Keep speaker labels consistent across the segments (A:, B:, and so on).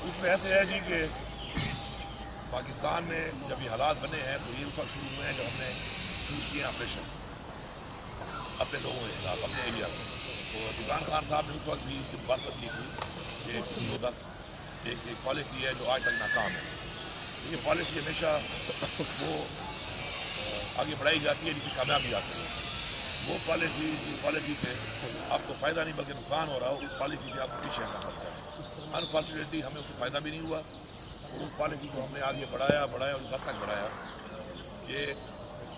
A: اس میں ایسے ہے جی کہ پاکستان میں جب یہ حالات بنے ہیں تو یہ اس وقت شروع ہوئے ہیں جب ہم نے شروع کیے آپریشن اپنے لوگوں کے خلاف اپنے ایریا میں. تو عمران خان صاحب نے اس وقت بھی اس کی مخالفت کی تھی کہ 2010 ایک پالیسی ہے جو آج تک ناکام ہے. یہ پالیسی ہمیشہ وہ آگے بڑھائی جاتی ہے جس کی کامیابی آتی ہے. وہ پالیسی سے آپ کو فائدہ نہیں بلکہ نقصان ہو رہا ہو, اس پالیسی سے آپ کو پیچھے ہٹنا پڑتا ہے. انفارچونیٹلی ہمیں اس سے فائدہ بھی نہیں ہوا اور اس پالیسی کو ہم نے آگے بڑھایا اور اس حد تک بڑھایا کہ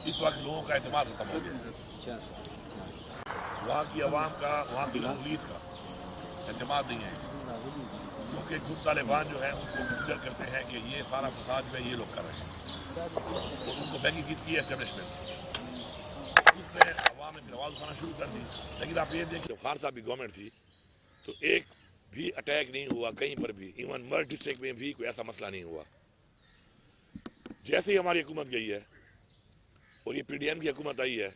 A: اس وقت لوگوں کا اعتماد ختم ہو گیا. وہاں کی عوام کا, وہاں کی پولیس کا اعتماد نہیں ہے کیونکہ خود طالبان جو ہے ان کو کنسیڈر کرتے ہیں کہ یہ سارا فساد جو ہے یہ لوگ کر رہے ہیں اور ان کو بیکنگ کس کی ہے اسٹیبلشمنٹ. اس نے عوام میں آواز اٹھانا شروع کر دی. لیکن آپ یہ دیکھیں خان صاحب کی گورنمنٹ تھی تو ایک بھی اٹیک نہیں ہوا کہیں پر بھی, ایون مرڈ ڈسٹرکٹ میں بھی کوئی ایسا مسئلہ نہیں ہوا. جیسے ہی ہماری حکومت گئی ہے اور یہ پی ڈی ایم کی حکومت آئی ہے,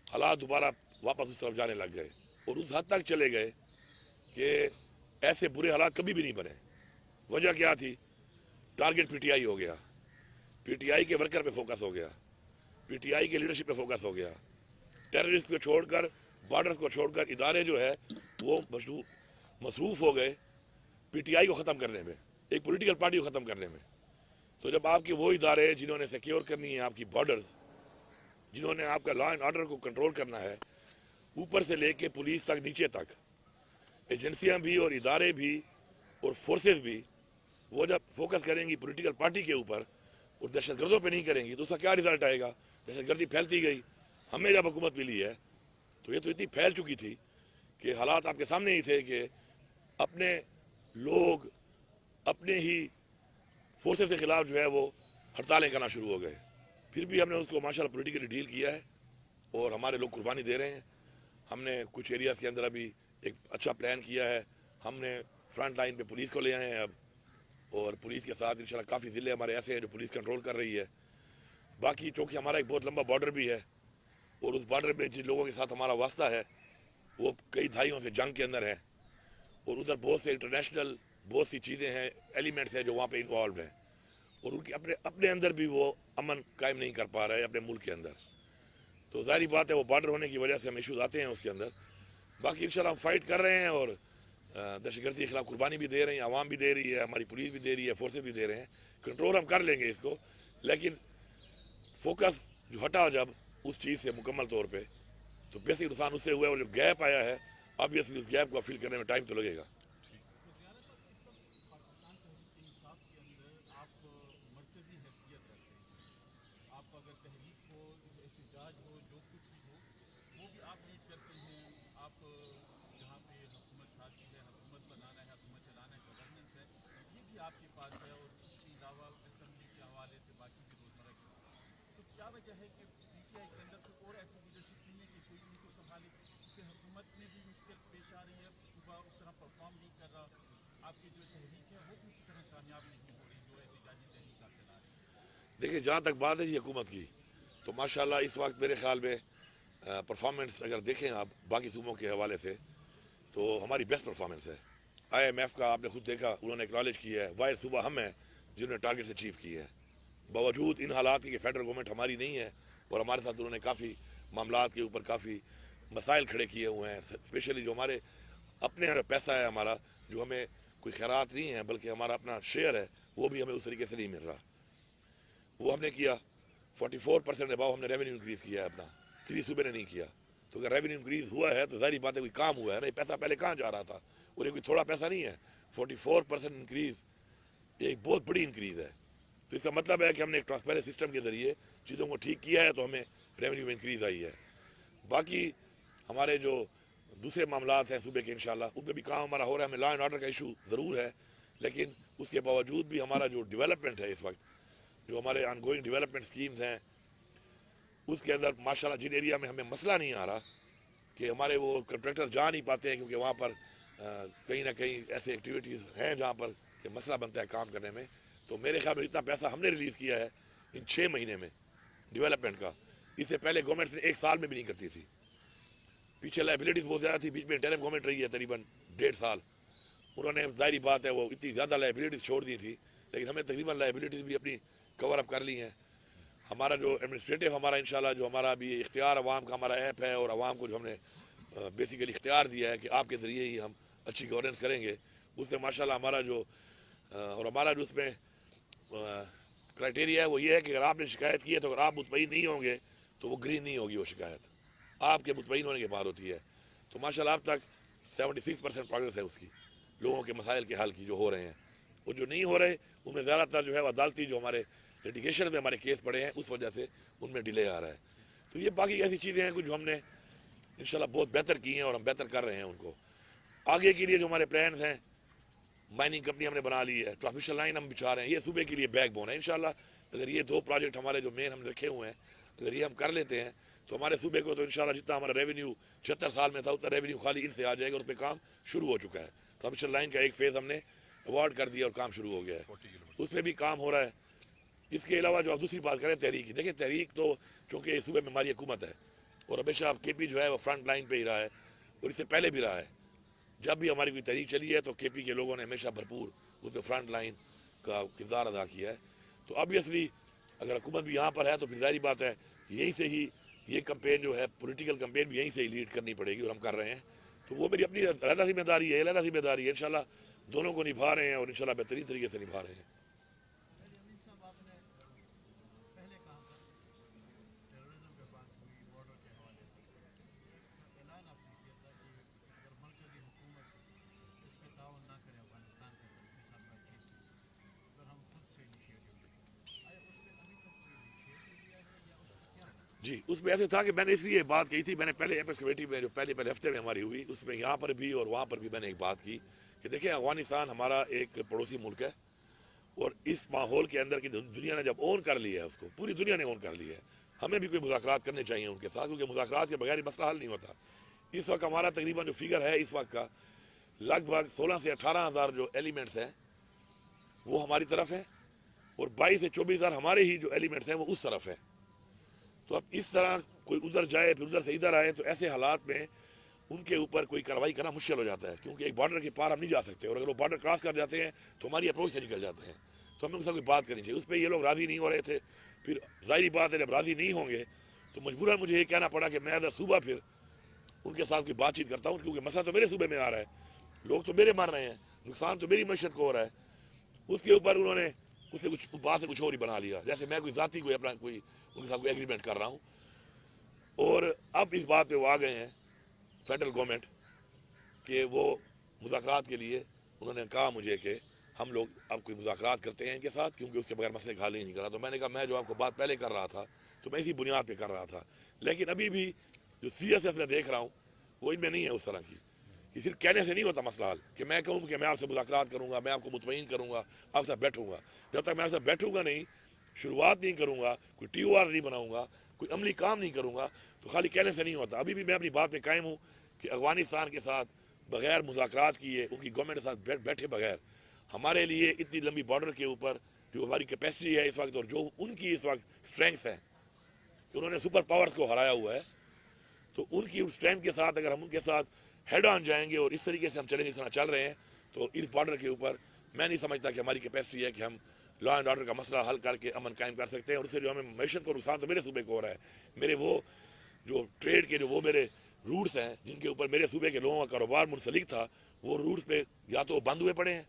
A: حالات دوبارہ واپس اس طرف جانے لگ گئے اور اس حد تک چلے گئے کہ ایسے برے حالات کبھی بھی نہیں بنے. وجہ کیا تھی؟ ٹارگٹ پی ٹی آئی ہو گیا, پی ٹی آئی کے ورکر پہ فوکس ہو گیا, پی ٹی آئی کے لیڈرشپ پہ فوکس ہو گیا. ٹیررسٹ کو چھوڑ کر, بارڈرز کو چھوڑ کر ادارے جو ہے وہ مصروف ہو گئے پی ٹی آئی کو ختم کرنے میں, ایک پولیٹیکل پارٹی کو ختم کرنے میں. تو جب آپ کے وہ ادارے جنہوں نے سیکیور کرنی ہے آپ کی بارڈرز, جنہوں نے آپ کا لا اینڈ آرڈر کو کنٹرول کرنا ہے اوپر سے لے کے پولیس تک نیچے تک, ایجنسیاں بھی اور ادارے بھی اور فورسز بھی, وہ جب فوکس کریں گی پولیٹیکل پارٹی کے اوپر اور دہشت گردوں پہ نہیں کریں گی تو اس کا کیا رزلٹ آئے گا؟ دہشت گردی پھیلتی گئی. ہمیں جب حکومت ملی ہے تو یہ تو اتنی پھیل چکی تھی کہ حالات آپ کے سامنے ہی تھے کہ اپنے لوگ اپنے ہی فورسز کے خلاف جو ہے وہ ہڑتالیں کرنا شروع ہو گئے. پھر بھی ہم نے اس کو ماشاءاللہ پولیٹیکلی ڈیل کیا ہے اور ہمارے لوگ قربانی دے رہے ہیں. ہم نے کچھ ایریاز کے اندر ابھی ایک اچھا پلان کیا ہے. ہم نے فرنٹ لائن پہ پولیس کو لے آئے ہیں اب, اور پولیس کے ساتھ انشاءاللہ کافی ضلع ہمارے ایسے ہیں جو پولیس کنٹرول کر رہی ہے. باقی چونکہ ہمارا ایک بہت لمبا بارڈر بھی ہے اور اس بارڈر میں جن لوگوں کے ساتھ ہمارا واسطہ ہے وہ کئی دہائیوں سے جنگ کے اندر ہیں اور ادھر بہت سے انٹرنیشنل بہت سی چیزیں ہیں, ایلیمنٹس ہیں جو وہاں پہ انوالوڈ ہیں اور ان کے اپنے اندر بھی وہ امن قائم نہیں کر پا رہے اپنے ملک کے اندر. تو ظاہری بات ہے وہ بارڈر ہونے کی وجہ سے ہم ایشوز آتے ہیں اس کے اندر. باقی انشاءاللہ ہم فائٹ کر رہے ہیں اور دہشت گردی کے خلاف قربانی بھی دے رہے ہیں, عوام بھی دے رہی ہے, ہماری پولیس بھی دے رہی ہے, فورسز بھی دے رہے ہیں. کنٹرول ہم کر لیں گے اس کو, لیکن فوکس جو ہٹا جب اس چیز سے مکمل طور پہ تو بیسک نقصان اس سے ہوا ہے. اور جو گیپ آیا ہے obviously اس گیپ کو فل کرنے میں ٹائم تو لگے گا. دیکھیں جہاں تک بات ہے جی حکومت کی تو ماشاءاللہ اس وقت میرے خیال میں پرفارمنس اگر دیکھیں آپ باقی صوبوں کے حوالے سے تو ہماری بیسٹ پرفارمنس ہے. آئی ایم ایف کا آپ نے خود دیکھا, انہوں نے اکنالج کی ہے, واحد صوبہ ہم ہیں جنہوں نے ٹارگٹ اچیو کی ہے باوجود ان حالات کی کہ فیڈرل گورنمنٹ ہماری نہیں ہے اور ہمارے ساتھ انہوں نے کافی معاملات کے اوپر کافی مسائل کھڑے کیے ہوئے ہیں. اسپیشلی جو ہمارے اپنے پیسہ ہے ہمارا, جو ہمیں کوئی خیرات نہیں ہے بلکہ ہمارا اپنا شیئر ہے, وہ بھی ہمیں اس طریقے سے نہیں مل رہا. وہ ہم نے کیا 44% اباؤ ہم نے ریونیو انکریز کیا ہے اپنا, کسی صوبے نے نہیں کیا. تو اگر ریونیو انکریز ہوا ہے تو ظاہری بات ہے کوئی کام ہوا ہے نا, یہ پیسہ پہلے کہاں جا رہا تھا اور یہ کوئی تھوڑا پیسہ نہیں ہے. 44% انکریز ایک بہت بڑی انکریز ہے. تو اس کا مطلب ہے کہ ہم نے ایک ٹرانسپیرنٹ سسٹم کے ذریعے چیزوں کو ٹھیک کیا ہے تو ہمیں ریونیو میں انکریز آئی ہے. باقی ہمارے جو دوسرے معاملات ہیں صوبے کے انشاءاللہ ان پہ بھی کام ہمارا ہو رہا ہے. ہمیں لا اینڈ آرڈر کا ایشو ضرور ہے, لیکن اس کے باوجود بھی ہمارا جو ڈیولپمنٹ ہے اس وقت, جو ہمارے آن گوئنگ ڈیولپمنٹ اسکیمز ہیں اس کے اندر ماشاءاللہ جن ایریا میں ہمیں مسئلہ نہیں آ رہا کہ ہمارے وہ کنٹریکٹر جا نہیں پاتے ہیں کیونکہ وہاں پر کہیں نہ کہیں ایسے ایکٹیویٹیز ہیں جہاں پر کہ مسئلہ بنتا ہے کام کرنے میں. تو میرے خیال میں اتنا پیسہ ہم نے ریلیز کیا ہے ان 6 مہینے میں ڈیولپمنٹ کا, اس سے پہلے گورنمنٹ نے 1 سال میں بھی نہیں کرتی تھی. پیچھے لائبلٹیز بہت زیادہ تھی, بیچ میں انٹرم گورنمنٹ رہی ہے تقریباً 1.5 سال, انہوں نے ظاہری بات ہے وہ اتنی زیادہ لائبلٹیز چھوڑ دی تھی، لیکن ہمیں تقریباً لائبلٹیز بھی اپنی کور اپ کر لی ہیں. ہمارا جو ایڈمنسٹریٹو ہمارا انشاءاللہ جو ہمارا بھی اختیار عوام کا ہمارا ایپ ہے، اور عوام کو جو ہم نے بیسیکلی اختیار دیا ہے کہ آپ کے ذریعے ہی ہم اچھی گورننس کریں گے، اس میں ماشاءاللہ ہمارا جو اور ہمارا جو اس میں کرائٹیریا ہے وہ یہ ہے کہ اگر آپ نے شکایت کی ہے تو اگر آپ مطمئن نہیں ہوں گے تو وہ گرین نہیں ہوگی، وہ شکایت آپ کے مطمئن ہونے کے بعد ہوتی ہے. تو ماشاءاللہ اب تک 76% پروگرس ہے اس کی، لوگوں کے مسائل کے حل کی جو ہو رہے ہیں. وہ جو نہیں ہو رہے ان میں زیادہ تر جو ہے وہ عدالتی جو ہمارے لٹیگیشن میں ہمارے کیس پڑے ہیں اس وجہ سے ان میں ڈیلے آ رہا ہے. تو یہ باقی ایسی چیزیں ہیں جو ہم نے انشاءاللہ بہت بہتر کی ہیں اور ہم بہتر کر رہے ہیں ان کو. آگے کے لیے جو ہمارے پلانز ہیں، مائننگ کمپنی ہم نے بنا لی ہے، ٹرانسمیشن لائن ہم بچھا رہے ہیں، یہ صوبے کے لیے بیک بون ہے. انشاءاللہ اگر یہ 2 پروجیکٹ ہمارے جو مین ہم نے رکھے ہوئے ہیں اگر یہ ہم کر لیتے ہیں تو ہمارے صوبے کو تو انشاءاللہ جتنا ہمارا ریونیو 76 سال میں تھا اتنا ریونیو خالی ان سے آ جائے گا. اور اس پہ کام شروع ہو چکا ہے. ٹرانسمیشن لائن کا ایک فیز ہم نے ایوارڈ کر دیا اور کام شروع ہو گیا ہے، اس پہ بھی کام ہو رہا ہے. اس کے علاوہ جو آپ دوسری بات کریں تحریک کی، دیکھیں تحریک تو چونکہ اس صوبے میں ہماری حکومت ہے اور ہمیشہ کے پی جو ہے وہ فرنٹ لائن پہ ہی رہا ہے اور اس سے پہلے بھی رہا ہے. جب بھی ہماری کوئی تحریک چلی ہے تو کے پی کے لوگوں نے ہمیشہ بھرپور اس پہ فرنٹ لائن کا کردار ادا کیا ہے. تو obviously اگر حکومت بھی یہاں پر ہے تو پھر ظاہری بات ہے یہیں سے ہی یہ کمپین جو ہے پولیٹیکل کمپین بھی یہیں سے ہی لیڈ کرنی پڑے گی اور ہم کر رہے ہیں. تو وہ میری اپنی علیحدہ ذمہ داری ہے، علیحدہ ذمہ داری ہے، انشاءاللہ دونوں کو نبھا رہے ہیں اور انشاءاللہ بہترین طریقے سے نبھا رہے ہیں. جی اس میں ایسے تھا کہ میں نے اس لیے بات کی تھی، میں نے پہلے ایپیکس کمیٹی میں جو پہلے ہفتے میں ہماری ہوئی اس میں یہاں پر بھی اور وہاں پر بھی میں نے ایک بات کی کہ دیکھیں افغانستان ہمارا ایک پڑوسی ملک ہے اور اس ماحول کے اندر کی دنیا نے جب اون کر لیا ہے، اس کو پوری دنیا نے اون کر لیا ہے، ہمیں بھی کوئی مذاکرات کرنے چاہیے ان کے ساتھ، کیونکہ مذاکرات کے بغیر مسئلہ حل نہیں ہوتا. اس وقت ہمارا تقریباً جو فگر ہے اس وقت کا لگ بھگ 16 سے 18 ہزار جو ایلیمنٹس ہیں وہ ہماری طرف ہیں اور 22 سے 24 ہزار ہمارے ہی جو ایلیمنٹس ہیں وہ اس طرف ہیں. تو اب اس طرح کوئی ادھر جائے پھر ادھر سے ادھر آئے تو ایسے حالات میں ان کے اوپر کوئی کارروائی کرنا مشکل ہو جاتا ہے، کیونکہ ایک بارڈر کے پار ہم نہیں جا سکتے اور اگر وہ بارڈر کراس کر جاتے ہیں تو ہماری اپروچ سے نکل جاتے ہیں. تو ہمیں ان سے کوئی بات کرنی چاہیے. اس پہ یہ لوگ راضی نہیں ہو رہے تھے. پھر ظاہری بات ہے جب راضی نہیں ہوں گے تو مجبوراً مجھے یہ کہنا پڑا کہ میں ادھر صوبہ پھر ان کے ساتھ کوئی بات چیت کرتا ہوں، کیونکہ مسئلہ تو میرے صوبے میں آ رہا ہے، لوگ تو میرے مر رہے ہیں، نقصان تو میری معیشت کو ہو رہا ہے. اس کے اوپر انہوں نے اس سے کچھ بات سے کچھ اور ہی بنا لیا، جیسے میں کوئی ذاتی کوئی اپنا کوئی ان کے ساتھ کوئی ایگریمنٹ کر رہا ہوں. اور اب اس بات پہ وہ آ گئے ہیں فیڈرل گورنمنٹ کہ وہ مذاکرات کے لیے انہوں نے کہا مجھے کہ ہم لوگ اب کوئی مذاکرات کرتے ہیں ان کے ساتھ، کیونکہ اس کے بغیر مسئلے کا حل ہی نہیں کرا. تو میں نے کہا میں جو آپ کو بات پہلے کر رہا تھا تو میں اسی بنیاد پہ کر رہا تھا، لیکن ابھی بھی جو سیریسنس میں دیکھ رہا ہوں وہ ان میں نہیں ہے اس طرح کی. کہ صرف کہنے سے نہیں ہوتا مسئلہ حل کہ میں کہوں کہ میں آپ سے مذاکرات کروں گا، میں آپ کو مطمئن کروں گا، آپ سے بیٹھوں گا. جب تک میں آپ سے بیٹھوں گا نہیں، شروعات نہیں کروں گا، کوئی ٹی او آر نہیں بناؤں گا، کوئی عملی کام نہیں کروں گا تو خالی کہنے سے نہیں ہوتا. ابھی بھی میں اپنی بات پہ قائم ہوں کہ افغانستان کے ساتھ بغیر مذاکرات کیے ان کی گورنمنٹ کے ساتھ بیٹھے بغیر ہمارے لیے اتنی لمبی بارڈر کے اوپر جو ہماری کیپیسٹی ہے اس وقت اور جو ان کی اس وقت اسٹرینگس ہیں کہ انہوں نے سپر پاورز کو ہرایا ہوا ہے، تو ان کی اسٹرینتھ کے ساتھ اگر ہم ان کے ساتھ ہیڈ آن جائیں گے اور اس طریقے سے ہم چلیں گے جس طرح چل رہے ہیں تو اس بارڈر کے اوپر میں نہیں سمجھتا کہ ہماری کیپیسٹی ہے کہ ہم لا اینڈ آرڈر کا مسئلہ حل کر کے امن قائم کر سکتے ہیں. اور اس سے جو ہمیں معیشت کو نقصان تو میرے صوبے کو ہو رہا ہے. میرے وہ جو ٹریڈ کے جو وہ میرے روٹس ہیں جن کے اوپر میرے صوبے کے لوگوں کا کاروبار منسلک تھا، وہ روٹس پہ یا تو بند ہوئے پڑے ہیں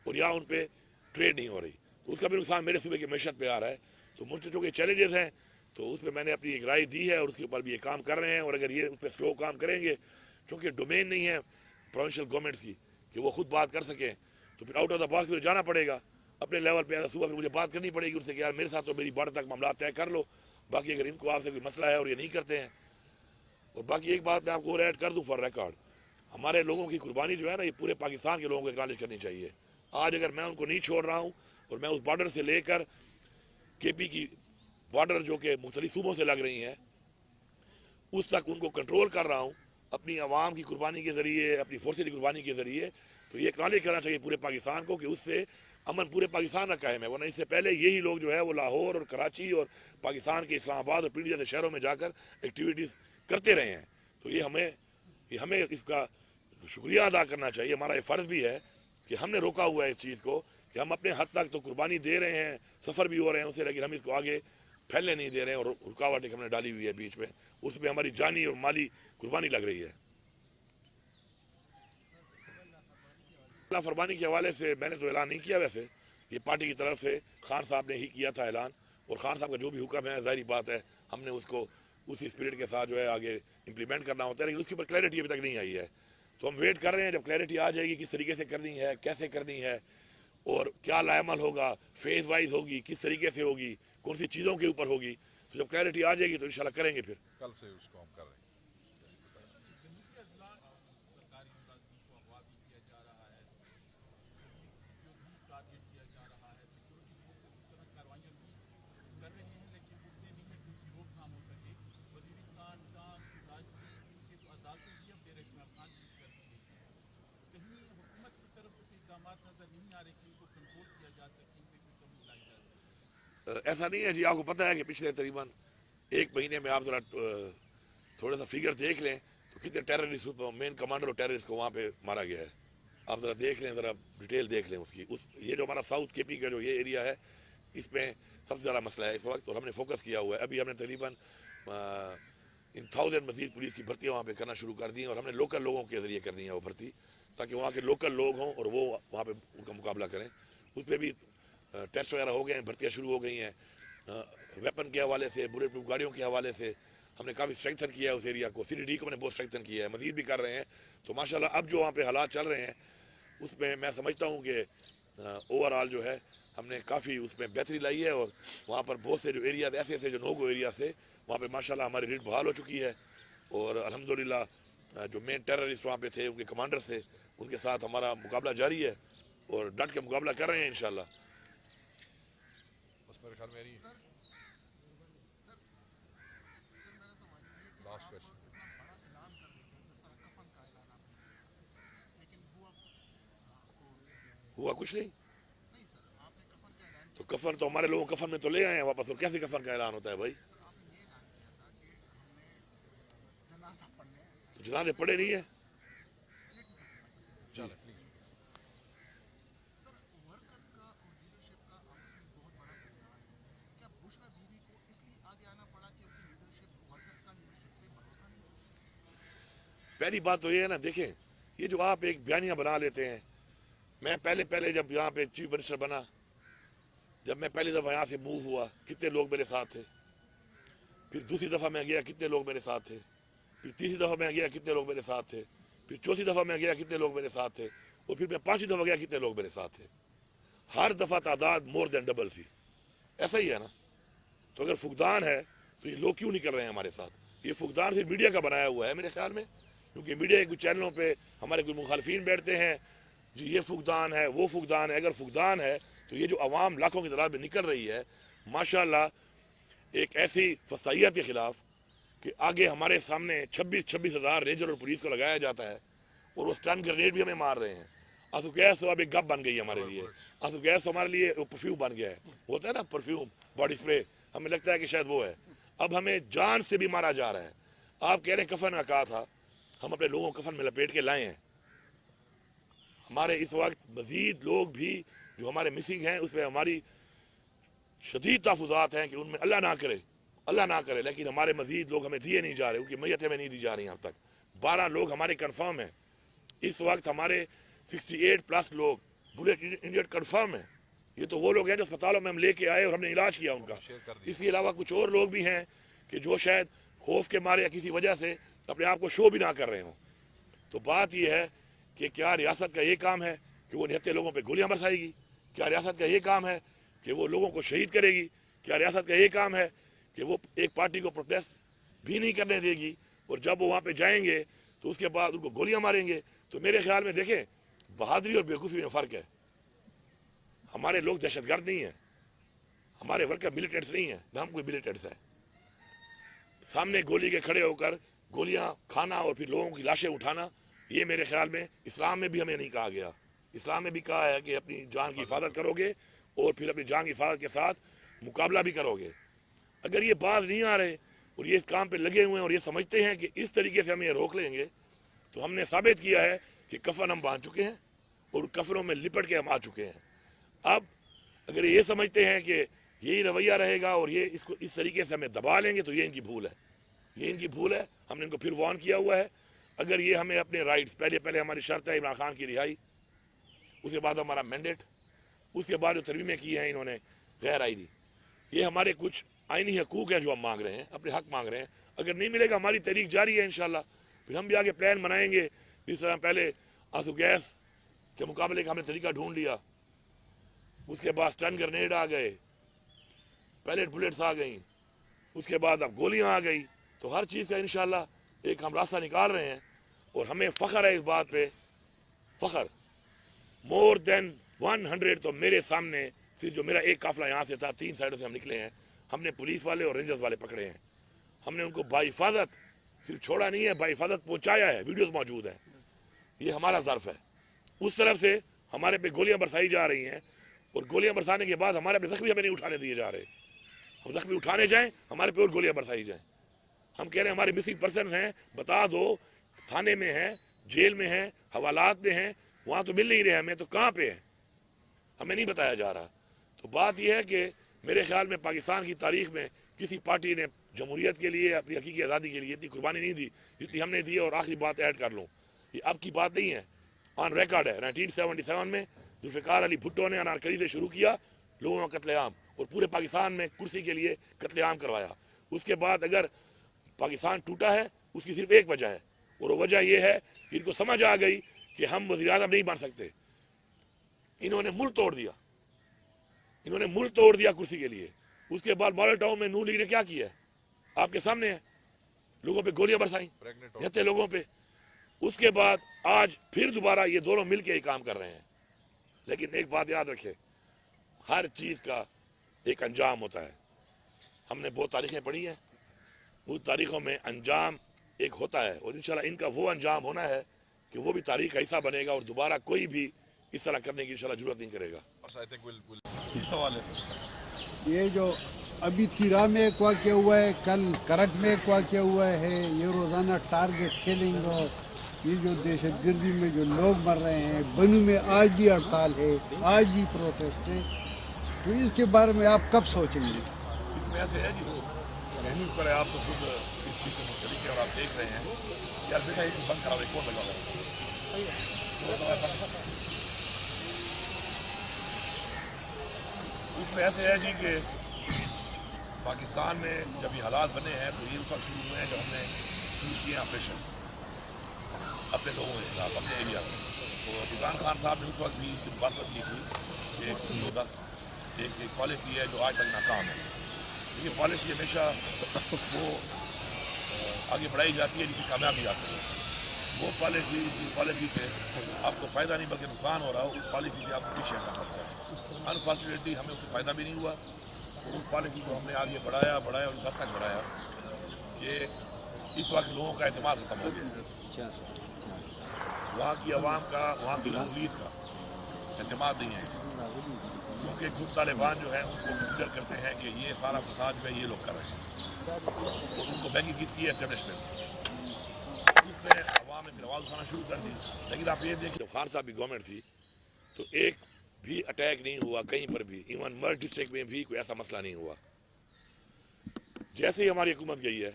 A: اور یا ان پہ ٹریڈ نہیں ہو رہی. اس کا بھی نقصان میرے صوبے کی معیشت پہ آ رہا ہے. تو مجھ سے جو کہ چیلنجز ہیں تو اس پہ میں نے اپنی ایک رائے دی ہے اور اس کے اوپر بھی یہ کام کر رہے ہیں. اور اگر یہ اس پہ سلو کام کریں گے کیونکہ ڈومین نہیں ہے پروونشل گورنمنٹس کی کہ وہ خود بات کر سکیں، تو پھر آؤٹ آف دا باکس پھر جانا پڑے گا اپنے لیول پہ. صوبہ پہ مجھے بات کرنی پڑے گی ان سے کہ یار میرے ساتھ تو میری بارڈر تک معاملات طے کر لو، باقی اگر ان کو آپ سے کوئی مسئلہ ہے اور یہ نہیں کرتے ہیں. اور باقی ایک بات میں آپ کو اور ایڈ کر دوں فار ریکارڈ، ہمارے لوگوں کی قربانی جو ہے نا یہ پورے پاکستان کے لوگوں کو اکنالج کرنی چاہیے. آج اگر میں ان کو نہیں چھوڑ رہا ہوں اور میں اس بارڈر سے لے کر کے پی کی بارڈر جو کہ مختلف صوبوں سے لگ رہی ہیں اس تک ان کو کنٹرول کر رہا ہوں اپنی عوام کی قربانی کے ذریعے، اپنی فورسز کی قربانی کے ذریعے، تو یہ اکنالج کرنا چاہیے پورے پاکستان کو کہ اس سے امن پورے پاکستان کا قائم ہے. ورنہ اس سے پہلے یہی لوگ جو ہے وہ لاہور اور کراچی اور پاکستان کے اسلام آباد اور پنڈی جیسے شہروں میں جا کر ایکٹیویٹیز کرتے رہے ہیں. تو یہ ہمیں اس کا شکریہ ادا کرنا چاہیے. ہمارا یہ فرض بھی ہے کہ ہم نے روکا ہوا ہے اس چیز کو کہ ہم اپنے حد تک تو قربانی دے رہے ہیں, سفر بھی ہو رہے ہیں اسے, لیکن ہم اس کو آگے پھیلنے نہیں دے رہے ہیں, اور رکاوٹ ایک ہم نے ڈالی ہوئی ہے بیچ میں, اس میں ہماری جانی اور مالی قربانی لگ رہی ہے. اللہ فرمانی کے حوالے سے میں نے تو اعلان نہیں کیا, ویسے یہ پارٹی کی طرف سے خان صاحب نے ہی کیا تھا اعلان, اور خان صاحب کا جو بھی حکم ہے ظاہری بات ہے ہم نے اس کو اسی اسپرٹ کے ساتھ جو ہے آگے امپلیمنٹ کرنا ہوتا ہے, لیکن اس کے اوپر کلیئرٹی ابھی تک نہیں آئی ہے. تو ہم ویٹ کر رہے ہیں, جب کلیئرٹی آ جائے گی کس طریقے سے کرنی ہے, کیسے کرنی ہے, اور کیا لائعمل ہوگا, فیز وائز ہوگی, کس طریقے سے ہوگی, کون سی چیزوں کے اوپر ہوگی, تو جب کلیئرٹی آ جائے گی تو انشاءاللہ کریں گے. پھر
B: کل سے اس کو ہم کر رہے ہیں.
A: ایسا نہیں ہے جی, آپ کو پتہ ہے کہ پچھلے تقریباً ایک مہینے میں آپ ذرا تھوڑا سا فگر دیکھ لیں تو کتنے ٹیررسٹ, مین کمانڈر اور ٹیررسٹ کو وہاں پہ مارا گیا ہے. آپ ذرا دیکھ لیں, ذرا ڈیٹیل دیکھ لیں اس کی. یہ جو ہمارا ساؤتھ کے پی کا جو یہ ایریا ہے, اس میں سب سے زیادہ مسئلہ ہے اس وقت, اور ہم نے فوکس کیا ہوا ہے. ابھی ہم نے تقریباً 1000 مزید پولیس کی بھرتیاں وہاں پہ کرنا شروع کر دی ہیں, اور ہم نے لوکل لوگوں کے ذریعے کرنی ہے وہ بھرتی, تاکہ وہاں کے لوکل لوگ ہوں اور وہ وہاں پہ ان کا مقابلہ کریں. اس پہ بھی ٹیسٹ وغیرہ ہو گئے ہیں, بھرتیاں شروع ہو گئی ہیں. ویپن کے حوالے سے, بلٹ پروف گاڑیوں کے حوالے سے ہم نے کافی اسٹرینگتھن کیا ہے اس ایریا کو. CDD کو ہم نے بہت اسٹرینگتھن کیا ہے, مزید بھی کر رہے ہیں. تو ماشاءاللہ اب جو وہاں پہ حالات چل رہے ہیں اس میں میں سمجھتا ہوں کہ اوور آل جو ہے ہم نے کافی اس میں بہتری لائی ہے, اور وہاں پر بہت سے جو ایریا ایسے ایسے جو نوگو ایریا سے وہاں پہ ماشاءاللہ ہماری ریٹ بحال ہو چکی ہے, اور الحمدللہ جو مین ٹیررسٹ وہاں پہ تھے ان کے کمانڈر سے ان کے ساتھ ہمارا مقابلہ جاری ہے, اور ڈٹ کے مقابلہ کر رہے ہیں انشاءاللہ.
B: بس میرے خیال میں نہیں. Last question.
A: ہوا کچھ نہیں تو کفن تو ہمارے لوگوں کفن میں تو لے آئے ہیں واپس, اور کیسے کفن کا اعلان ہوتا ہے بھائی؟ تو جنازے پڑے نہیں ہیں. پہلی بات تو یہ ہے نا, دیکھیں یہ جو آپ ایک بیانیہ بنا لیتے ہیں, میں پہلے جب یہاں پہ چیف منسٹر بنا, جب میں پہلی دفعہ یہاں سے موو ہوا کتنے لوگ میرے ساتھ تھے, پھر دوسری دفعہ میں گیا کتنے لوگ میرے ساتھ تھے, پھر تیسری دفعہ میں گیا کتنے لوگ میرے ساتھ تھے, پھر چوتھی دفعہ میں گیا کتنے لوگ میرے ساتھ تھے, اور پھر میں پانچویں دفعہ گیا کتنے لوگ میرے ساتھ تھے. ہر دفعہ تعداد مور دین ڈبل تھی. ایسا ہی ہے نا. تو اگر فقدان ہے تو یہ لوگ کیوں نہیں کر رہے ہیں ہمارے ساتھ؟ یہ فقدان صرف میڈیا کا بنایا ہوا ہے میرے خیال میں, کیونکہ میڈیا کے کچھ چینلوں پہ ہمارے کچھ مخالفین بیٹھتے ہیں جی یہ فقدان ہے وہ فقدان ہے. اگر فقدان ہے تو یہ جو عوام لاکھوں کی تعداد میں نکل رہی ہے ماشاءاللہ ایک ایسی فسائیت کے خلاف کہ آگے ہمارے سامنے 26 ہزار رینجر اور پولیس کو لگایا جاتا ہے, اور وہ اسٹن گرینیڈ بھی ہمیں مار رہے ہیں. آنسو گیس تو اب ایک گپ بن گئی ہے ہمارے لیے. آنسو گیس تو ہمارے لیے پرفیوم بن گیا ہے, ہوتا ہے نا پرفیوم باڈی اسپرے, ہمیں لگتا ہے کہ شاید وہ ہے. اب ہمیں جان سے بھی مارا جا رہا ہے. آپ کہہ رہے ہیں کفن کا کہا تھا, ہم اپنے لوگوں کو کفن میں لپیٹ کے لائے ہیں. ہمارے اس وقت مزید لوگ بھی جو ہمارے مسنگ ہیں اس پہ ہماری شدید تحفظات ہیں کہ ان میں اللہ نہ کرے لیکن ہمارے مزید لوگ ہمیں دیے نہیں جا رہے, ان کی میتیں ہمیں نہیں دی جا رہی. اب تک 12 لوگ ہمارے کنفرم ہیں. اس وقت ہمارے 68+ لوگ بلٹ انجرڈ کنفرم ہیں. یہ تو وہ لوگ ہیں جو اسپتالوں میں ہم لے کے آئے اور ہم نے علاج کیا ان کا. اس کے علاوہ کچھ اور لوگ بھی ہیں کہ جو شاید خوف کے مارے یا کسی وجہ سے اپنے آپ کو شو بھی نہ کر رہے ہوں. تو بات یہ ہے کہ کیا ریاست کا یہ کام ہے کہ وہ نہتے لوگوں پہ گولیاں برسائے گی؟ کیا ریاست کا یہ کام ہے کہ وہ لوگوں کو شہید کرے گی؟ کیا ریاست کا یہ کام ہے کہ وہ ایک پارٹی کو پروٹیسٹ بھی نہیں کرنے دے گی, اور جب وہ وہاں پہ جائیں گے تو اس کے بعد ان کو گولیاں ماریں گے؟ تو میرے خیال میں دیکھیں بہادری اور بیوقوفی میں فرق ہے. ہمارے لوگ دہشت گرد نہیں ہیں, ہمارے ورکر ملیٹنٹس نہیں ہیں, نہ ہم کوئی ملیٹنٹس ہیں. سامنے گولی کے کھڑے ہو کر گولیاں کھانا اور پھر لوگوں کی لاشیں اٹھانا, یہ میرے خیال میں اسلام میں بھی ہمیں نہیں کہا گیا. اسلام میں بھی کہا ہے کہ اپنی جان کی حفاظت کرو گے اور پھر اپنی جان کی حفاظت کے ساتھ مقابلہ بھی کرو گے. اگر یہ باز نہیں آ رہے اور یہ اس کام پہ لگے ہوئے ہیں اور یہ سمجھتے ہیں کہ اس طریقے سے ہم یہ روک لیں گے, تو ہم نے ثابت کیا ہے کہ کفن ہم باندھ چکے ہیں اور کفروں میں لپٹ کے ہم آ چکے ہیں. اب اگر یہ سمجھتے ہیں کہ یہی رویہ رہے گا اور یہ اس کو اس طریقے سے ہمیں دبا لیں گے تو یہ ان کی بھول ہے. یہ ان کی بھول ہے. ہم نے ان کو پھر وارن کیا ہوا ہے. اگر یہ ہمیں اپنے رائٹس پہلے ہماری شرط ہے عمران خان کی رہائی, اس کے بعد ہمارا مینڈیٹ, اس کے بعد جو ترمیمیں کی ہیں انہوں نے غیر آئینی, یہ ہمارے کچھ آئینی حقوق ہیں جو ہم مانگ رہے ہیں, اپنے حق مانگ رہے ہیں. اگر نہیں ملے گا ہماری تحریک جاری ہے انشاءاللہ. پھر ہم بھی آگے پلان بنائیں گے. جس طرح پہلے آنسو گیس کے مقابلے کا ہم نے طریقہ ڈھونڈ لیا, اس کے بعد سٹن گرنیڈ آ گئے, پیلیٹ بلیٹس آ گئیں, اس کے بعد اب گولیاں آ گئی. تو ہر چیز کا انشاءاللہ ایک ہم راستہ نکال رہے ہیں. اور ہمیں فخر ہے اس بات پہ, فخر مور دین 100. تو میرے سامنے صرف جو میرا ایک قافلہ یہاں سے تھا, 3 سائڈوں سے ہم نکلے ہیں. ہم نے پولیس والے اور رینجرز والے پکڑے ہیں. ہم نے ان کو باحفاظت صرف چھوڑا نہیں ہے, باحفاظت پہنچایا ہے. ویڈیوز موجود ہیں. یہ ہمارا ظرف ہے. اس طرف سے ہمارے پہ گولیاں برسائی جا رہی ہیں, اور گولیاں برسانے کے بعد ہمارے پہ زخمی ہمیں نہیں اٹھانے دیے جا رہے. ہم زخمی اٹھانے جائیں, ہمارے پہ اور گولیاں برسائی جائیں. ہم کہہ رہے ہیں ہمارے مسنگ پرسن ہیں, بتا دو, تھانے میں ہیں, جیل میں ہیں, حوالات میں ہیں, وہاں تو مل نہیں رہے ہمیں, تو کہاں پہ ہیں ہمیں نہیں بتایا جا رہا. تو بات یہ ہے کہ میرے خیال میں پاکستان کی تاریخ میں کسی پارٹی نے جمہوریت کے لیے, اپنی حقیقی آزادی کے لیے اتنی قربانی نہیں دی جتنی ہم نے دی. اور آخری بات ایڈ کر لوں, یہ اب کی بات نہیں ہے, آن ریکارڈ ہے. 1977 میں ذوالفقار علی بھٹو نے انارکلی سے شروع کیا لوگوں کا قتل عام, اور پورے پاکستان میں کرسی کے لیے قتل عام کروایا. اس کے بعد اگر پاکستان ٹوٹا ہے, اس کی صرف ایک وجہ ہے, اور وہ وجہ یہ ہے کہ ان کو سمجھ آ گئی کہ ہم وزیر اعظم نہیں بن سکتے. انہوں نے ملک توڑ دیا, انہوں نے ملک توڑ دیا کرسی کے لیے. اس کے بعد ماڈل ٹاؤن میں نون لیگ نے کیا کیا ہے آپ کے سامنے ہے, لوگوں پہ گولیاں برسائیں جتے لوگوں پہ. اس کے بعد آج پھر دوبارہ یہ دونوں مل کے ہی کام کر رہے ہیں. لیکن ایک بات یاد رکھے, ہر چیز کا ایک انجام ہوتا ہے. ہم نے بہت تاریخیں پڑھی ہیں, اس تاریخوں میں انجام ایک ہوتا ہے, اور انشاءاللہ ان کا وہ انجام ہونا ہے کہ وہ بھی تاریخ کا حصہ بنے گا, اور دوبارہ کوئی بھی اس طرح کرنے کی انشاءاللہ ضرورت نہیں کرے گا.
B: I think اس سوال ہے.
C: یہ جو ابھی تیرا میں ایک واقعہ ہوا ہے, کل کرک میں ایک واقعہ ہوا ہے, یہ روزانہ ٹارگٹ کلنگ, اور یہ جو دہشت گردی میں جو لوگ مر رہے ہیں. بنو میں آج بھی ہڑتال ہے, آج بھی پروٹیسٹ ہے. تو اس کے بارے میں آپ کب سوچیں گے؟
A: اس میں ایسے ہے جی, نیوز پر آپ تو خود اس چیز سے مختلف ہے, اور آپ دیکھ رہے ہیں. یار بیٹا ایک بند کرا, ایک اور لگا ہوا. اس میں ایسے ہے جی کہ پاکستان میں جب یہ حالات بنے ہیں تو یہ اس وقت شروع ہوئے ہیں جب ہم نے شروع کیے آپریشن اپنے لوگوں کے خلاف, اپنے ایریا میں. تو عمران خان صاحب نے اس وقت بھی اس کی مخالفت کی تھی کہ ایک پالیسی ہے جو آج تک ناکام ہے. یہ پالیسی ہمیشہ وہ آگے بڑھائی جاتی ہے جس کی کامیابی آتی ہے. وہ پالیسی سے آپ کو فائدہ نہیں بلکہ نقصان ہو رہا ہو, اس پالیسی سے آپ کو پیچھے ہٹنا پڑتا ہے. انفارچونیٹلی ہمیں اس سے فائدہ بھی نہیں ہوا. اس پالیسی کو ہم نے آگے بڑھایا اور اس حد تک بڑھایا کہ اس وقت لوگوں کا اعتماد ختم ہو گیا. وہاں کی عوام کا, وہاں کی پولیس کا اعتماد نہیں ہے, کیونکہ خود طالبان جو ہیں ان کو کنسیڈر کرتے ہیں کہ یہ سارا فساد جو ہے یہ لوگ کر رہے ہیں, اور ان کو بیکنگ کس کی ہے اسٹیبلشمنٹ. اس نے عوام نے پھر آواز اٹھانا شروع کر دی. لیکن آپ یہ دیکھیں جب خان صاحب کی گورنمنٹ تھی تو ایک بھی اٹیک نہیں ہوا کہیں پر بھی. ایون مرڈ ڈسٹرکٹ میں بھی کوئی ایسا مسئلہ نہیں ہوا. جیسے ہی ہماری حکومت گئی ہے